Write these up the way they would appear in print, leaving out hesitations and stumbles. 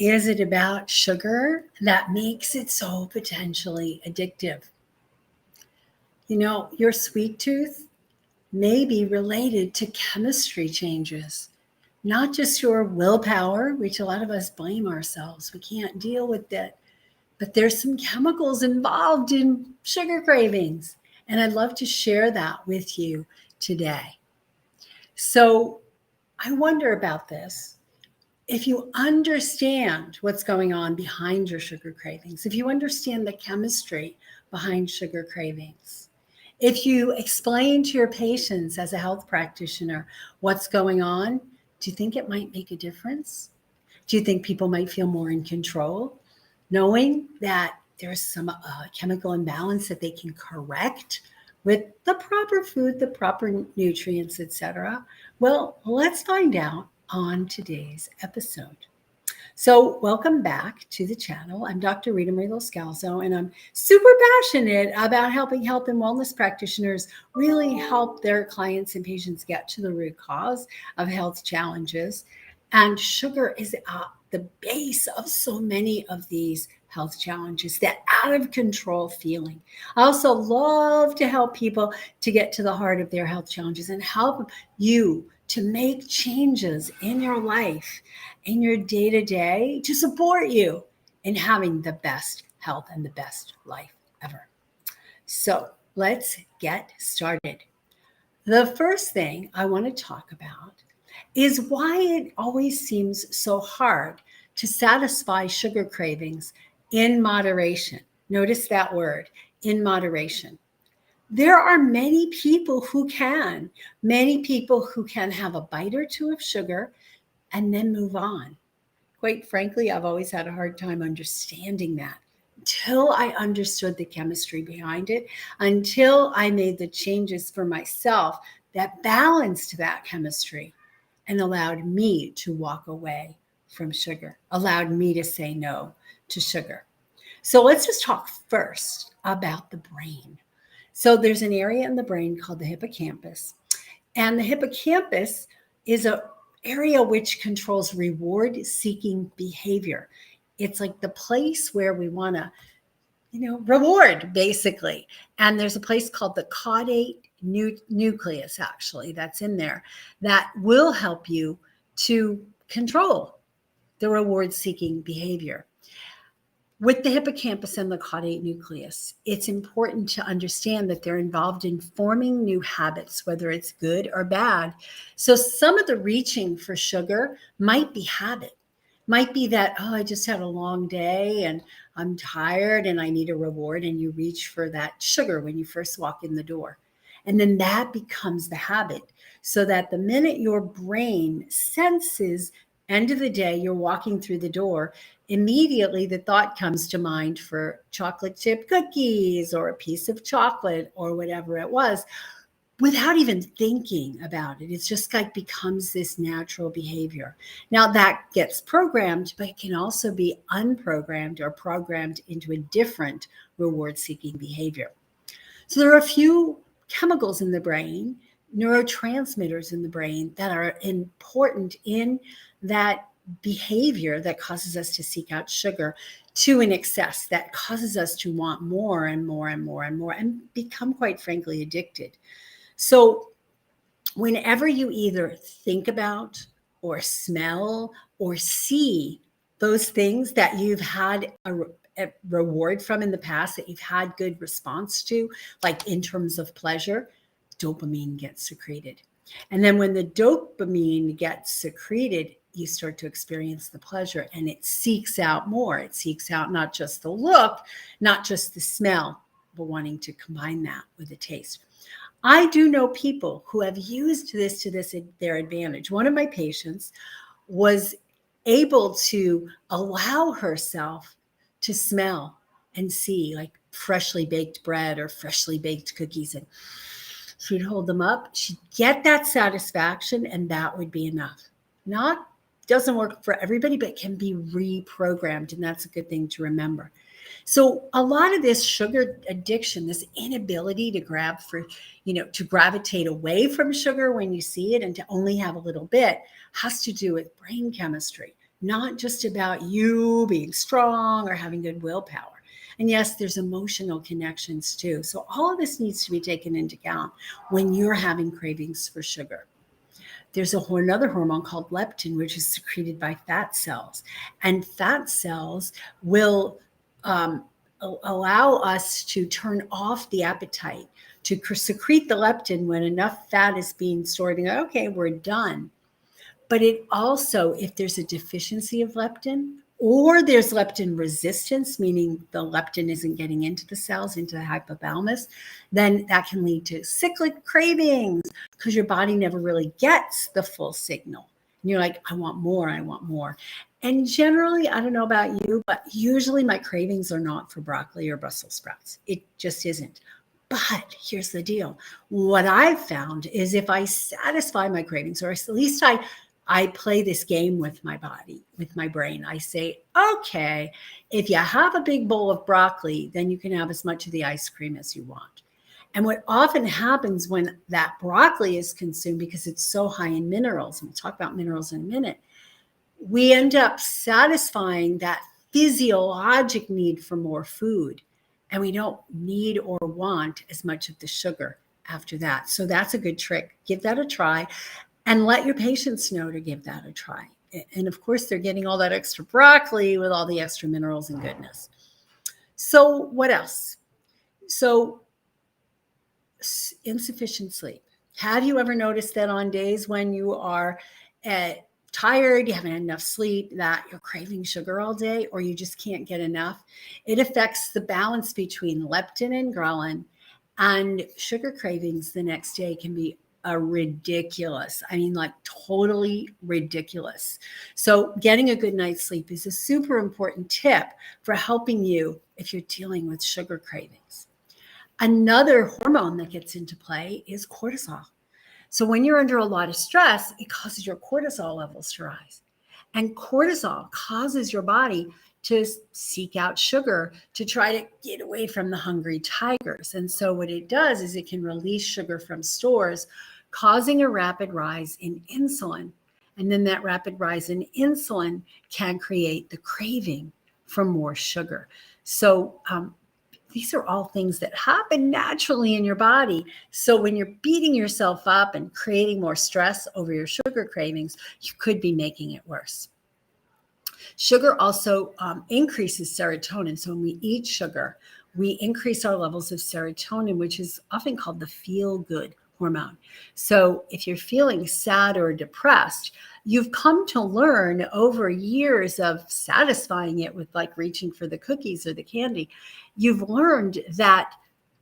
is it about sugar that makes it so potentially addictive? You know, your sweet tooth may be related to chemistry changes, not just your willpower, which a lot of us blame ourselves. We can't deal with it. But there's some chemicals involved in sugar cravings. And I'd love to share that with you today. So I wonder about this. If you understand what's going on behind your sugar cravings, if you understand the chemistry behind sugar cravings, if you explain to your patients as a health practitioner what's going on, do you think it might make a difference? Do you think people might feel more in control, knowing that there's some chemical imbalance that they can correct with the proper food, the proper nutrients, etc.? Well, let's find out on today's episode. So welcome back to the channel. I'm Dr. Rita Marie Loscalzo, and I'm super passionate about helping health and wellness practitioners really help their clients and patients get to the root cause of health challenges. And sugar is at the base of so many of these health challenges, that out of control feeling. I also love to help people to get to the heart of their health challenges and help you to make changes in your life, in your day-to-day, to support you in having the best health and the best life ever. So let's get started. The first thing I want to talk about is why it always seems so hard to satisfy sugar cravings in moderation. Notice that word, in moderation. There are many people who can have a bite or two of sugar and then move on. Quite frankly, I've always had a hard time understanding that until I understood the chemistry behind it, until I made the changes for myself that balanced that chemistry and allowed me to walk away from sugar, allowed me to say no to sugar. So let's just talk first about the brain. So there's an area in the brain called the hippocampus. And the hippocampus is an area which controls reward-seeking behavior. It's like the place where we want to, reward, basically. And there's a place called the caudate nucleus, actually, that's in there, that will help you to control the reward-seeking behavior. With the hippocampus and the caudate nucleus, it's important to understand that they're involved in forming new habits, whether it's good or bad. So some of the reaching for sugar might be habit, might be that, I just had a long day and I'm tired and I need a reward, and you reach for that sugar when you first walk in the door. And then that becomes the habit, so that the minute your brain senses end of the day, you're walking through the door, immediately the thought comes to mind for chocolate chip cookies or a piece of chocolate or whatever it was, without even thinking about it. It's just like becomes this natural behavior. Now that gets programmed, but it can also be unprogrammed or programmed into a different reward-seeking behavior. So there are a few chemicals in the brain, neurotransmitters in the brain, that are important in that behavior that causes us to seek out sugar to an excess, that causes us to want more and more and more and more, and become, quite frankly, addicted. So whenever you either think about or smell or see those things that you've had a reward from in the past, that you've had good response to, like in terms of pleasure, dopamine gets secreted. And then when the dopamine gets secreted, you start to experience the pleasure, and it seeks out more. It seeks out not just the look, not just the smell, but wanting to combine that with the taste. I do know people who have used this to their advantage. One of my patients was able to allow herself to smell and see like freshly baked bread or freshly baked cookies, and she'd hold them up, she'd get that satisfaction, and that would be enough. Doesn't work for everybody, but can be reprogrammed, and that's a good thing to remember. So a lot of this sugar addiction, this inability to to gravitate away from sugar when you see it and to only have a little bit, has to do with brain chemistry, not just about you being strong or having good willpower. And yes, there's emotional connections too. So all of this needs to be taken into account when you're having cravings for sugar. There's another hormone called leptin, which is secreted by fat cells. And fat cells will um, allow us to turn off the appetite, to secrete the leptin when enough fat is being stored and go, okay, we're done. But it also, if there's a deficiency of leptin, or there's leptin resistance, meaning the leptin isn't getting into the cells, into the hypothalamus, then that can lead to cyclic cravings because your body never really gets the full signal. And you're like, I want more, I want more. And generally, I don't know about you, but usually my cravings are not for broccoli or Brussels sprouts. It just isn't. But here's the deal. What I've found is if I satisfy my cravings, or at least I play this game with my body, with my brain. I say, okay, if you have a big bowl of broccoli, then you can have as much of the ice cream as you want. And what often happens when that broccoli is consumed, because it's so high in minerals, and we'll talk about minerals in a minute, we end up satisfying that physiologic need for more food. And we don't need or want as much of the sugar after that. So that's a good trick. Give that a try. And let your patients know to give that a try. And of course, they're getting all that extra broccoli with all the extra minerals and goodness. So what else? So insufficient sleep. Have you ever noticed that on days when you are tired, you haven't had enough sleep, that you're craving sugar all day, or you just can't get enough? It affects the balance between leptin and ghrelin, and sugar cravings the next day can be ridiculous. I mean, like totally ridiculous. So getting a good night's sleep is a super important tip for helping you if you're dealing with sugar cravings. Another hormone that gets into play is cortisol. So when you're under a lot of stress, it causes your cortisol levels to rise. And cortisol causes your body to seek out sugar to try to get away from the hungry tigers. And so what it does is it can release sugar from stores, causing a rapid rise in insulin. And then that rapid rise in insulin can create the craving for more sugar. So these are all things that happen naturally in your body. So when you're beating yourself up and creating more stress over your sugar cravings, you could be making it worse. Sugar also increases serotonin. So when we eat sugar, we increase our levels of serotonin, which is often called the feel-good hormone. So if you're feeling sad or depressed, you've come to learn over years of satisfying it with like reaching for the cookies or the candy. You've learned that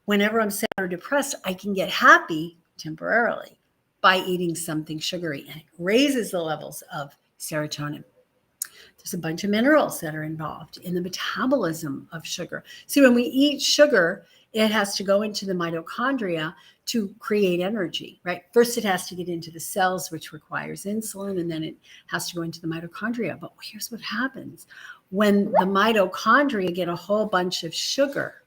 whenever I'm sad or depressed, I can get happy temporarily by eating something sugary, and it raises the levels of serotonin. There's a bunch of minerals that are involved in the metabolism of sugar. See, when we eat sugar, it has to go into the mitochondria to create energy, right? First, it has to get into the cells, which requires insulin, and then it has to go into the mitochondria. But here's what happens. When the mitochondria get a whole bunch of sugar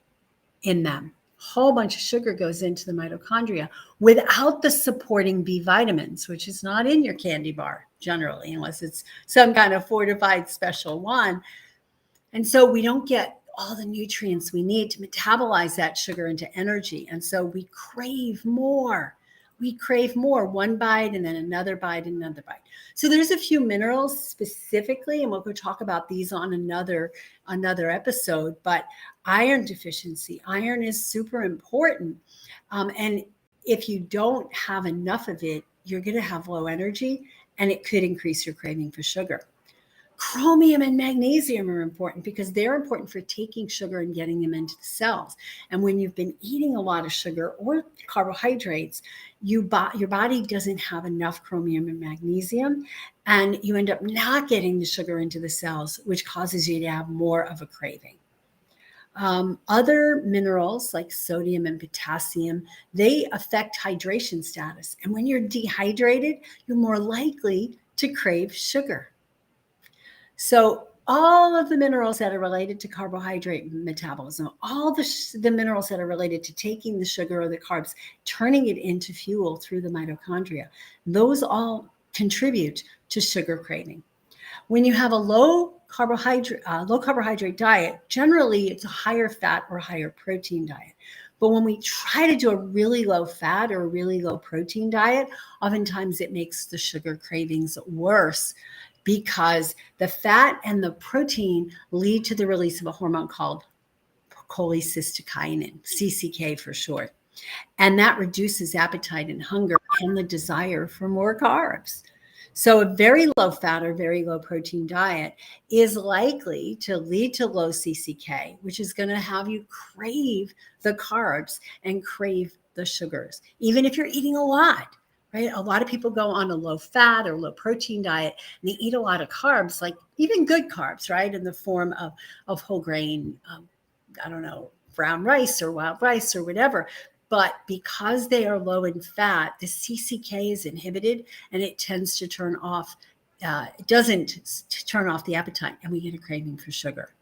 in them, a whole bunch of sugar goes into the mitochondria without the supporting B vitamins, which is not in your candy bar generally, unless it's some kind of fortified special one. And so we don't get all the nutrients we need to metabolize that sugar into energy. And so we crave more. We crave more, one bite and then another bite and another bite. So there's a few minerals specifically, and we'll go talk about these on another episode, but iron deficiency. Iron is super important. And if you don't have enough of it, you're going to have low energy, and it could increase your craving for sugar. Chromium and magnesium are important because they're important for taking sugar and getting them into the cells. And when you've been eating a lot of sugar or carbohydrates, your body doesn't have enough chromium and magnesium, and you end up not getting the sugar into the cells, which causes you to have more of a craving. Other minerals like sodium and potassium, they affect hydration status. And when you're dehydrated, you're more likely to crave sugar. So all of the minerals that are related to carbohydrate metabolism, all the minerals that are related to taking the sugar or the carbs, turning it into fuel through the mitochondria, those all contribute to sugar craving. When you have a low carbohydrate diet, generally it's a higher fat or higher protein diet. But when we try to do a really low fat or a really low protein diet, oftentimes it makes the sugar cravings worse because the fat and the protein lead to the release of a hormone called cholecystokinin, CCK for short. And that reduces appetite and hunger and the desire for more carbs. So a very low fat or very low protein diet is likely to lead to low CCK, which is going to have you crave the carbs and crave the sugars, even if you're eating a lot, right? A lot of people go on a low fat or low protein diet and they eat a lot of carbs, like even good carbs, right? In the form of whole grain, I don't know, brown rice or wild rice or whatever. But because they are low in fat, the CCK is inhibited and it tends to turn off, it doesn't turn off the appetite and we get a craving for sugar.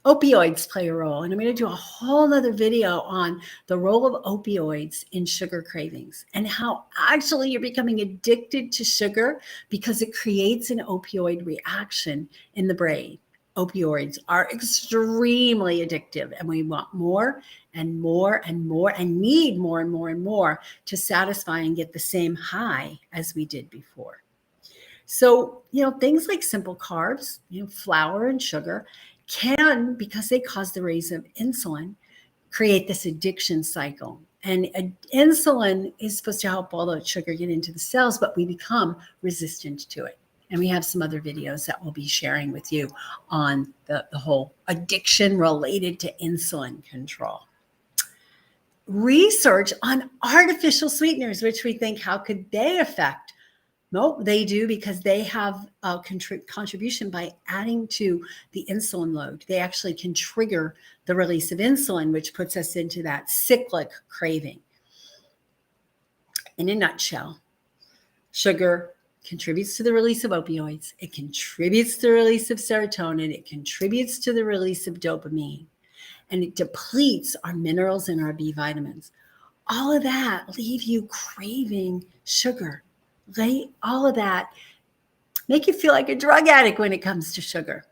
Opioids play a role, and I'm going to do a whole other video on the role of opioids in sugar cravings and how actually you're becoming addicted to sugar because it creates an opioid reaction in the brain. Opioids are extremely addictive, and we want more and more and more and need more and more and more to satisfy and get the same high as we did before. So, things like simple carbs, flour and sugar can, because they cause the raise of insulin, create this addiction cycle. And insulin is supposed to help all the sugar get into the cells, but we become resistant to it. And we have some other videos that we'll be sharing with you on the whole addiction related to insulin control. Research on artificial sweeteners, which we think, how could they affect? No, they do, because they have a contribution by adding to the insulin load. They actually can trigger the release of insulin, which puts us into that cyclic craving. In a nutshell, sugar contributes to the release of opioids. It contributes to the release of serotonin. It contributes to the release of dopamine. And it depletes our minerals and our B vitamins. All of that leave you craving sugar. All of that make you feel like a drug addict when it comes to sugar.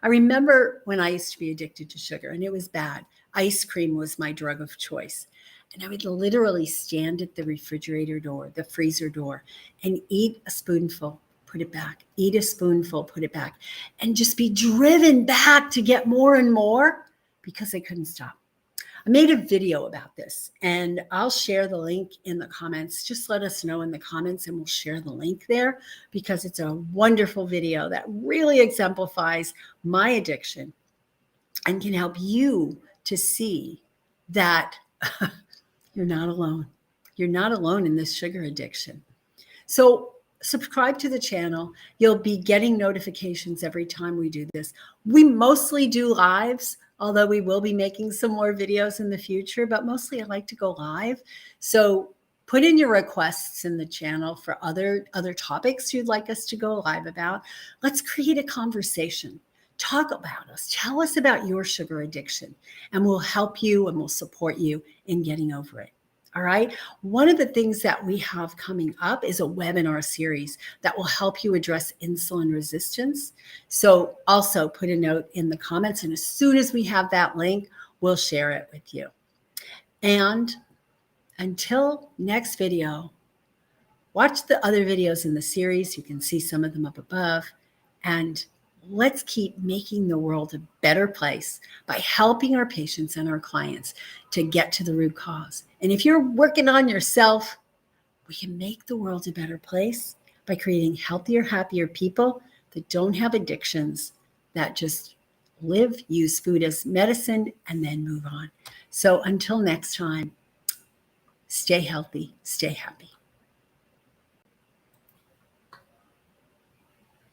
I remember when I used to be addicted to sugar, and it was bad. Ice cream was my drug of choice. And I would literally stand at the refrigerator door, the freezer door, and eat a spoonful, put it back, eat a spoonful, put it back, and just be driven back to get more and more because I couldn't stop. I made a video about this, and I'll share the link in the comments. Just let us know in the comments and we'll share the link there, because it's a wonderful video that really exemplifies my addiction and can help you to see that you're not alone. You're not alone in this sugar addiction. So subscribe to the channel. You'll be getting notifications every time we do this. We mostly do lives, although we will be making some more videos in the future, but mostly I like to go live. So put in your requests in the channel for other topics you'd like us to go live about. Let's create a conversation. Talk about us. Tell us about your sugar addiction, and we'll help you and we'll support you in getting over it. All right. One of the things that we have coming up is a webinar series that will help you address insulin resistance. So also put a note in the comments, and as soon as we have that link, we'll share it with you. And until next video, watch the other videos in the series. You can see some of them up above, and let's keep making the world a better place by helping our patients and our clients to get to the root cause. And if you're working on yourself, we can make the world a better place by creating healthier, happier people that don't have addictions, that just live, use food as medicine, and then move on. So until next time, stay healthy, stay happy.